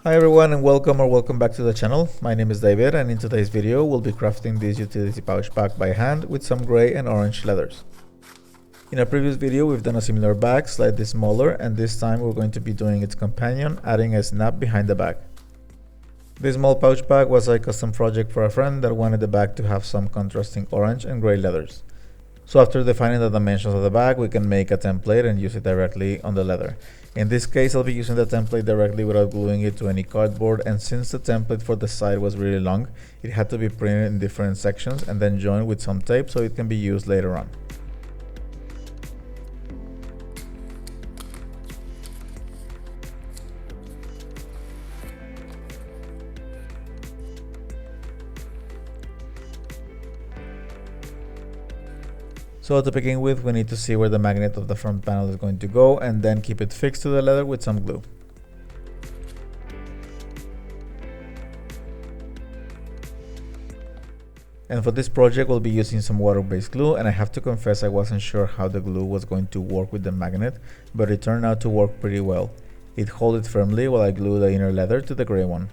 Hi everyone and welcome back to the channel. My name is David and in today's video we'll be crafting this utility pouch bag by hand with some gray and orange leathers. In a previous video we've done a similar bag, slightly smaller, and this time we're going to be doing its companion, adding a snap behind the bag. This small pouch bag was a custom project for a friend that wanted the bag to have some contrasting orange and gray leathers. So after defining the dimensions of the bag, we can make a template and use it directly on the leather. In this case, I'll be using the template directly without gluing it to any cardboard, and since the template for the side was really long, it had to be printed in different sections and then joined with some tape so it can be used later on. So to begin with, we need to see where the magnet of the front panel is going to go and then keep it fixed to the leather with some glue. And for this project, we'll be using some water-based glue, and I have to confess I wasn't sure how the glue was going to work with the magnet, but it turned out to work pretty well. It held it firmly while I glued the inner leather to the gray one.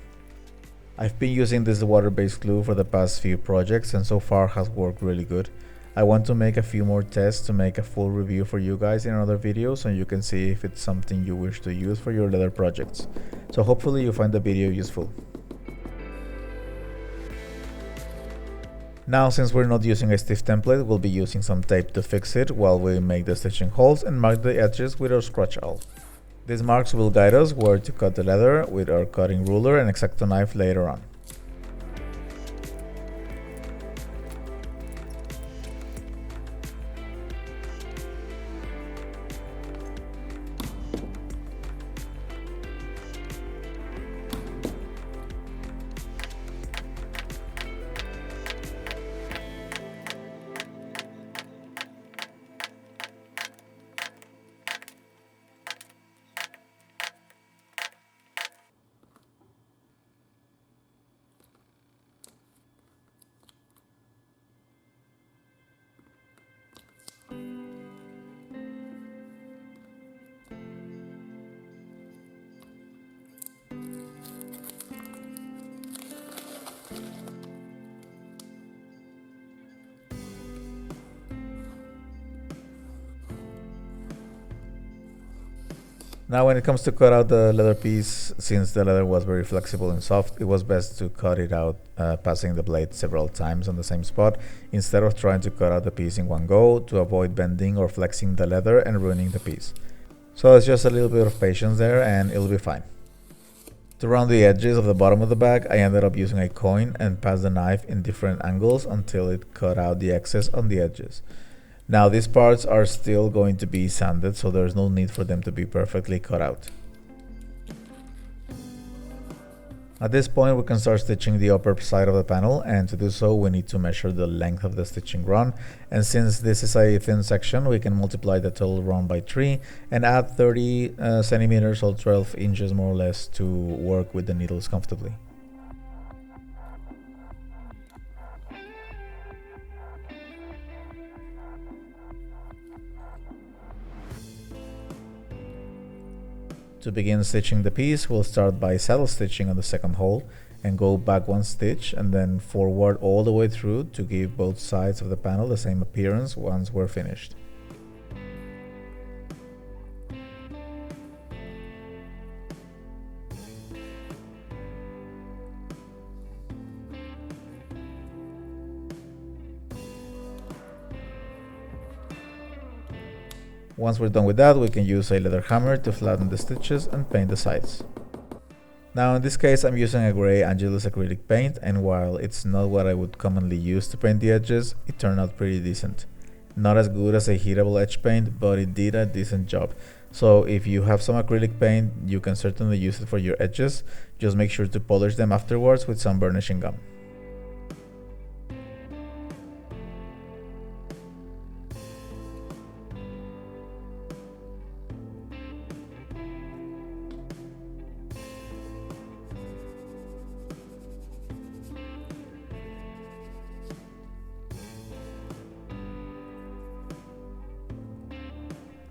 I've been using this water-based glue for the past few projects and so far has worked really good. I want to make a few more tests to make a full review for you guys in another video so you can see if it's something you wish to use for your leather projects. So hopefully you find the video useful. Now, since we're not using a stiff template, we'll be using some tape to fix it while we make the stitching holes and mark the edges with our scratch awl. These marks will guide us where to cut the leather with our cutting ruler and X-Acto knife later on. Now when it comes to cut out the leather piece, since the leather was very flexible and soft, it was best to cut it out passing the blade several times on the same spot instead of trying to cut out the piece in one go to avoid bending or flexing the leather and ruining the piece. So it's just a little bit of patience there and it'll be fine. To round the edges of the bottom of the bag, I ended up using a coin and passed the knife in different angles until it cut out the excess on the edges. Now these parts are still going to be sanded, so there's no need for them to be perfectly cut out. At this point we can start stitching the upper side of the panel, and to do so we need to measure the length of the stitching run, and since this is a thin section we can multiply the total run by 3 and add 30 centimeters or 12 inches more or less to work with the needles comfortably. To begin stitching the piece, we'll start by saddle stitching on the second hole and go back one stitch and then forward all the way through to give both sides of the panel the same appearance once we're finished. Once we're done with that, we can use a leather hammer to flatten the stitches and paint the sides. Now in this case I'm using a gray Angelus acrylic paint, and while it's not what I would commonly use to paint the edges, it turned out pretty decent. Not as good as a heatable edge paint, but it did a decent job. So if you have some acrylic paint, you can certainly use it for your edges. Just make sure to polish them afterwards with some burnishing gum.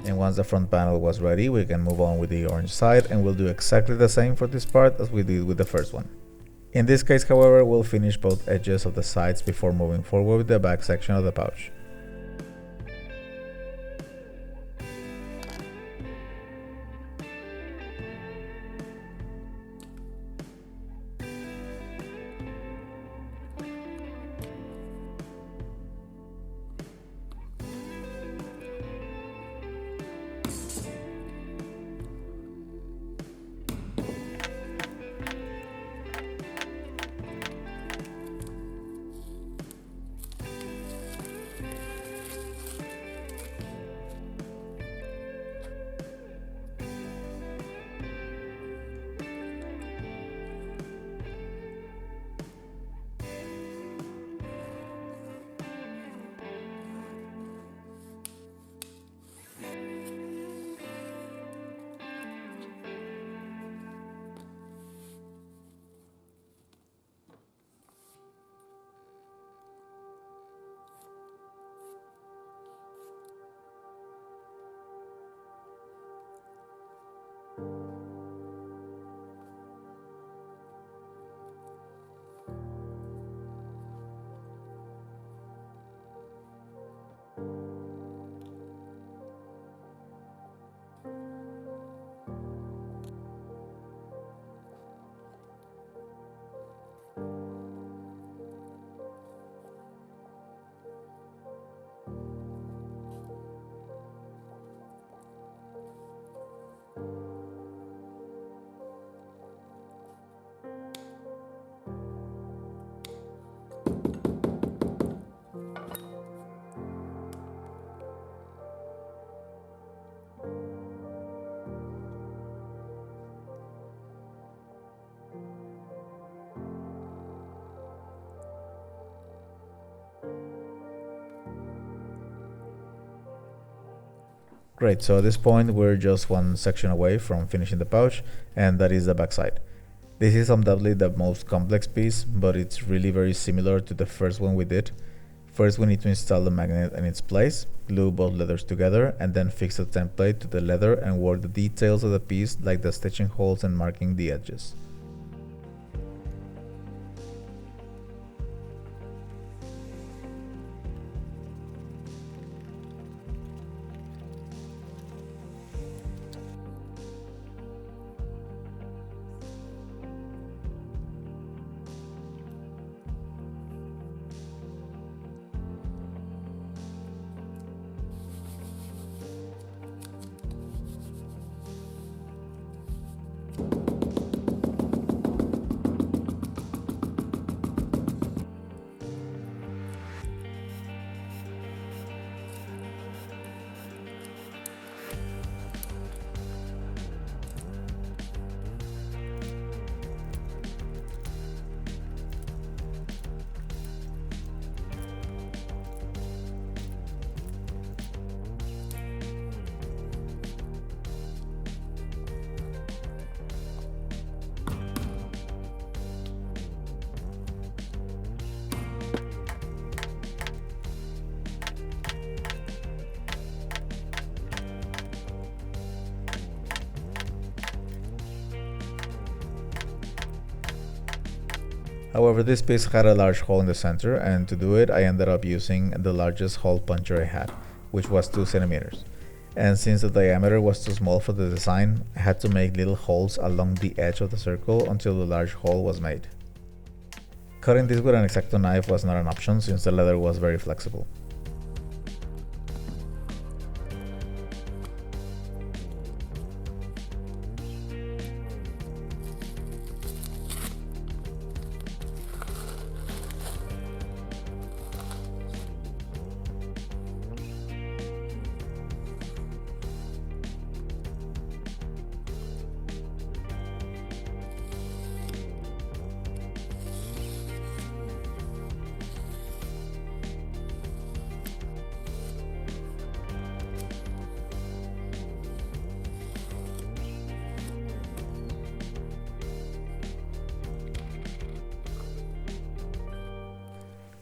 And once the front panel was ready, we can move on with the orange side, and we'll do exactly the same for this part as we did with the first one. In this case, however, we'll finish both edges of the sides before moving forward with the back section of the pouch. Great, so at this point we're just one section away from finishing the pouch, and that is the back side. This is undoubtedly the most complex piece, but it's really very similar to the first one we did. First we need to install the magnet in its place, glue both leathers together, and then fix the template to the leather and work the details of the piece like the stitching holes and marking the edges. However, this piece had a large hole in the center, and to do it I ended up using the largest hole puncher I had, which was 2 centimeters. And since the diameter was too small for the design, I had to make little holes along the edge of the circle until the large hole was made. Cutting this with an X-Acto knife was not an option since the leather was very flexible.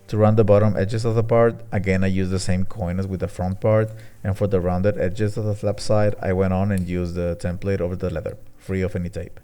To round the bottom edges of the part, again I used the same coin as with the front part, and for the rounded edges of the flap side, I went on and used the template over the leather, free of any tape.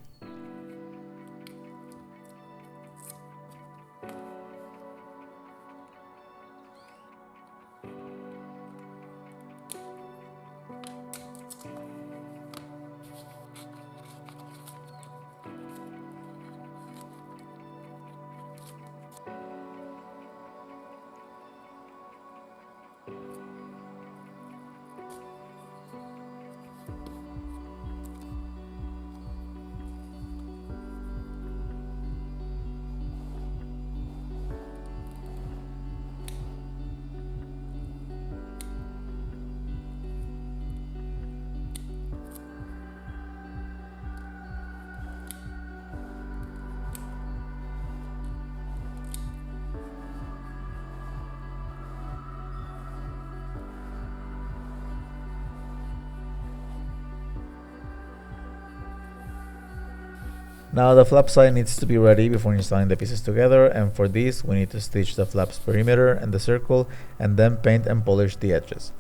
Now the flap side needs to be ready before installing the pieces together, and for this we need to stitch the flap's perimeter and the circle and then paint and polish the edges.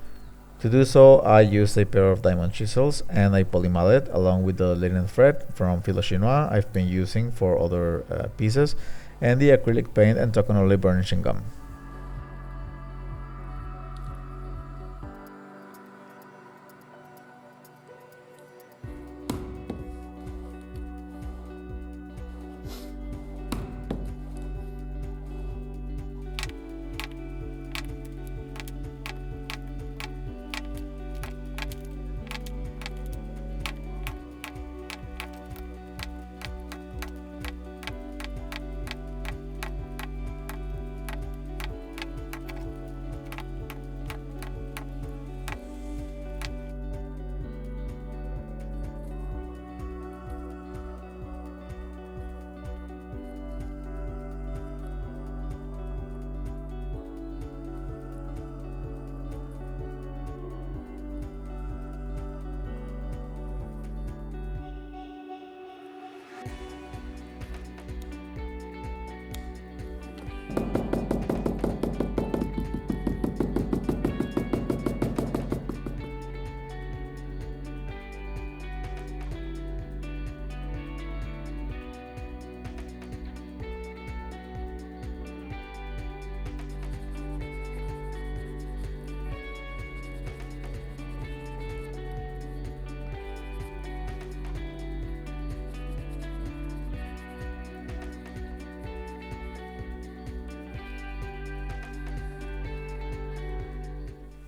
To do so, I used a pair of diamond chisels and a poly mallet along with the linen thread from filo chinois I've been using for other pieces, and the acrylic paint and Tokonoli burnishing gum.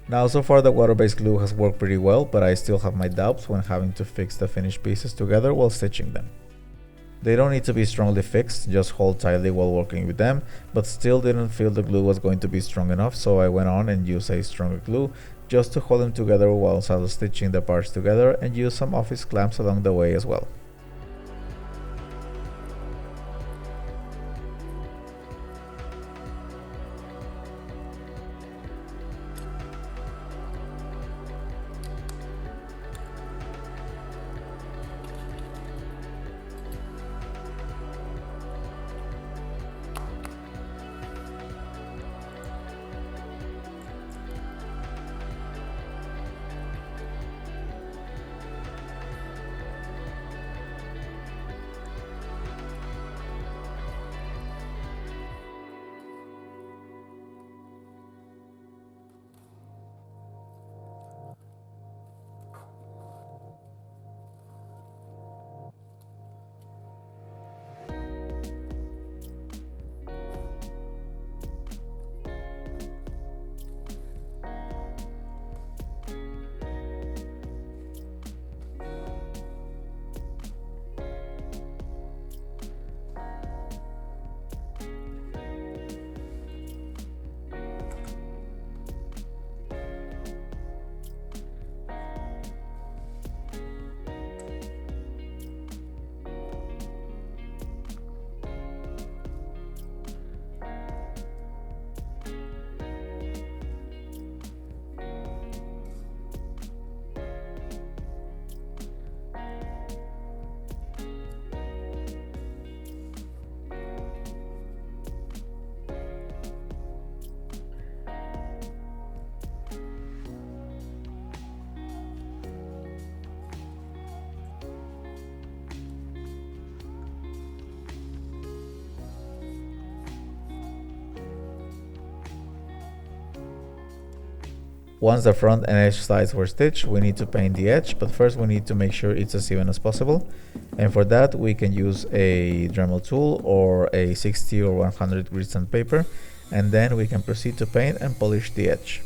Now so far the water-based glue has worked pretty well, but I still have my doubts when having to fix the finished pieces together while stitching them. They don't need to be strongly fixed, just hold tightly while working with them, but still didn't feel the glue was going to be strong enough, so I went on and used a stronger glue just to hold them together while I was stitching the parts together, and used some office clamps along the way as well. Once the front and edge sides were stitched, we need to paint the edge, but first we need to make sure it's as even as possible. And for that, we can use a Dremel tool or a 60 or 100 grit sandpaper, and then we can proceed to paint and polish the edge.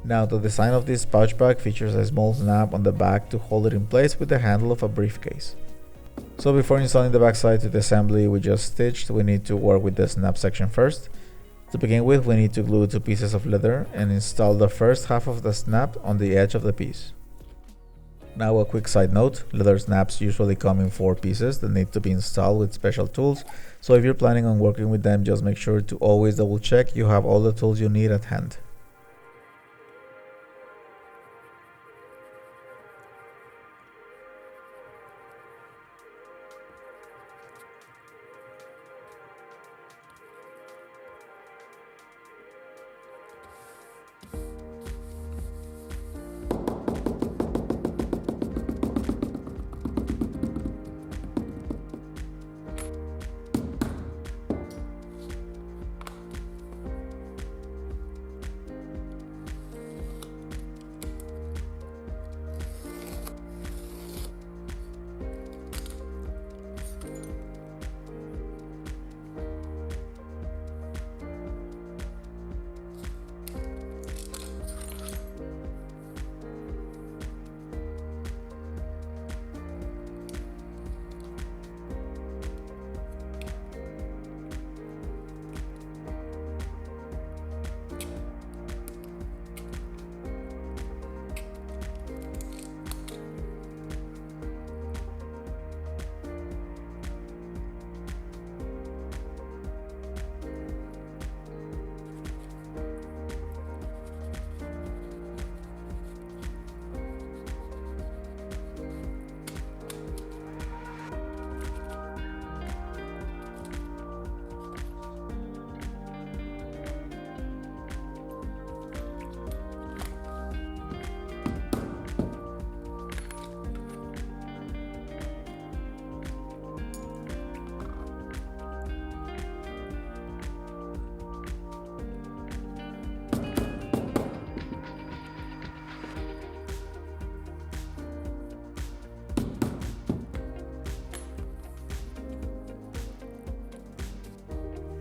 Now the design of this pouch bag features a small snap on the back to hold it in place with the handle of a briefcase. So before installing the backside to the assembly we just stitched, we need to work with the snap section first. To begin with, we need to glue 2 pieces of leather and install the first half of the snap on the edge of the piece. Now a quick side note, leather snaps usually come in 4 pieces that need to be installed with special tools, so if you're planning on working with them, just make sure to always double check you have all the tools you need at hand.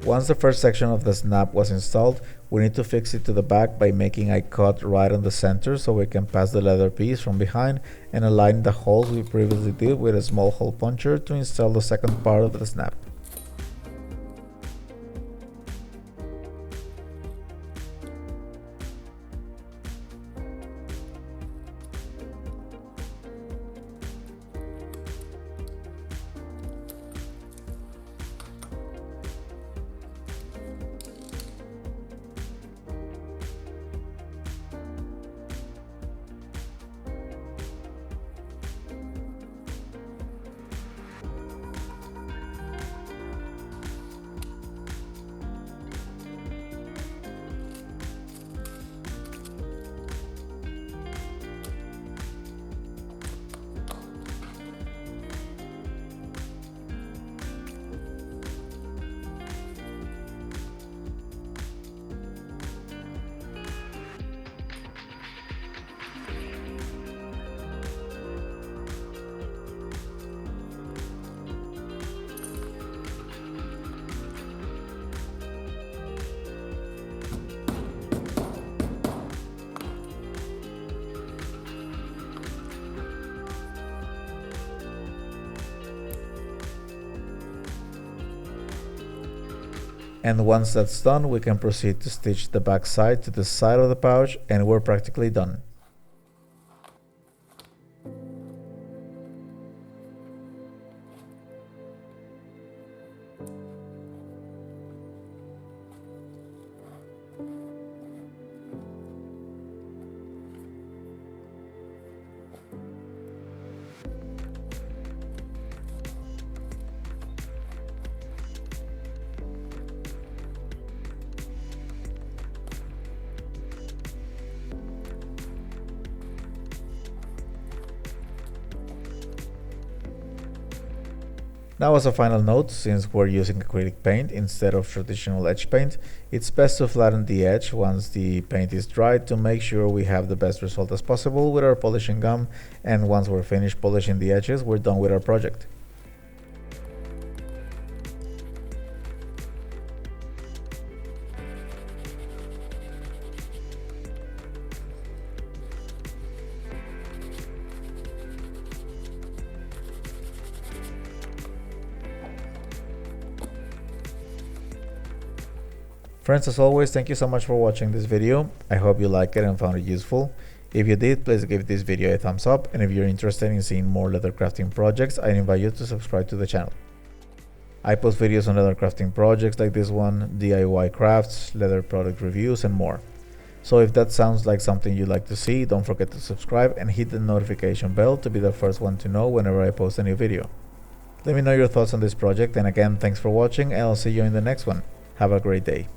Once the first section of the snap was installed, we need to fix it to the back by making a cut right on the center so we can pass the leather piece from behind and align the holes we previously did with a small hole puncher to install the second part of the snap. And once that's done, we can proceed to stitch the back side to the side of the pouch, and we're practically done. Now, as a final note, since we're using acrylic paint instead of traditional edge paint, it's best to flatten the edge once the paint is dry to make sure we have the best result as possible with our polishing gum, and once we're finished polishing the edges, we're done with our project. Friends, as always, thank you so much for watching this video. I hope you liked it and found it useful. If you did, please give this video a thumbs up, and if you're interested in seeing more leather crafting projects, I invite you to subscribe to the channel. I post videos on leather crafting projects like this one, DIY crafts, leather product reviews, and more. So if that sounds like something you'd like to see, don't forget to subscribe and hit the notification bell to be the first one to know whenever I post a new video. Let me know your thoughts on this project, and again, thanks for watching, and I'll see you in the next one. Have a great day.